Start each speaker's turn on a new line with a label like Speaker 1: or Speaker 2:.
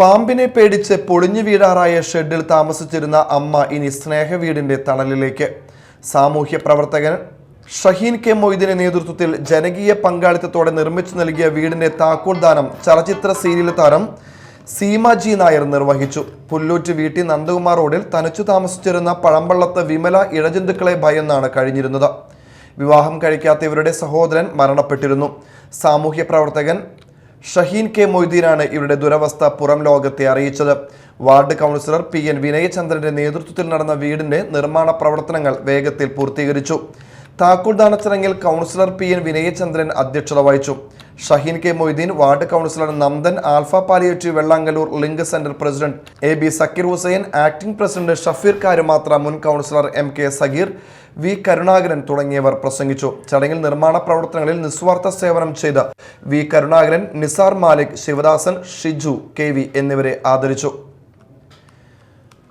Speaker 1: പാമ്പിനെ പേടിച്ച് പൊളിഞ്ഞു വീഴാറായ ഷെഡിൽ താമസിച്ചിരുന്ന അമ്മ ഇനി സ്നേഹവീടിന്റെ തണലിലേക്ക്. സാമൂഹ്യ പ്രവർത്തകൻ ഷഹീൻ കെ മൊയ്തീന്റെ നേതൃത്വത്തിൽ ജനകീയ പങ്കാളിത്തത്തോടെ നിർമ്മിച്ചു നൽകിയ വീടിന്റെ താക്കോൽ ദാനം ചലച്ചിത്ര സീരിയൽ താരം സീമ ജി നായർ നിർവഹിച്ചു. പുല്ലൂറ്റ് വീട്ടി നന്ദകുമാർ റോഡിൽ തനിച്ചു താമസിച്ചിരുന്ന പഴമ്പള്ളത്ത് വിമല ഇഴജന്തുക്കളെ ഭയന്നാണ് കഴിഞ്ഞിരുന്നത്. വിവാഹം കഴിക്കാത്ത ഇവരുടെ സഹോദരൻ മരണപ്പെട്ടിരുന്നു. സാമൂഹ്യ പ്രവർത്തകൻ ഷഹീൻ കെ മൊയ്തീനാണ് ഇവരുടെ ദുരവസ്ഥ പുറം ലോകത്തെ അറിയിച്ചത്. വാർഡ് കൗൺസിലർ PN വിനയചന്ദ്രന്റെ നേതൃത്വത്തിൽ നടന്ന വീടിന്റെ നിർമ്മാണ പ്രവർത്തനങ്ങൾ വേഗത്തിൽ പൂർത്തീകരിച്ചു. താക്കോൽദാന ചടങ്ങിൽ കൗൺസിലർ PN വിനയചന്ദ്രൻ അധ്യക്ഷത വഹിച്ചു. Shaheen K Moideen, ward councillor Nandan, Alpha palliative Vellangallur link centre president AB Zakir Hussain, acting president Shafeer Karumathra, മുൻ councillor MK Sageer, V Karunakaran തുടങ്ങിയവർ പ്രസംഗിച്ചു. ചടങ്ങിൽ നിർമ്മാണ പ്രവർത്തനങ്ങളിൽ നിസ്വാർത്ഥ സേവനം ചെയ്ത V കരുണാകരൻ, നിസാർ മാലിക്, ശിവദാസൻ, ഷിജു KV എന്നിവരെ ആദരിച്ചു.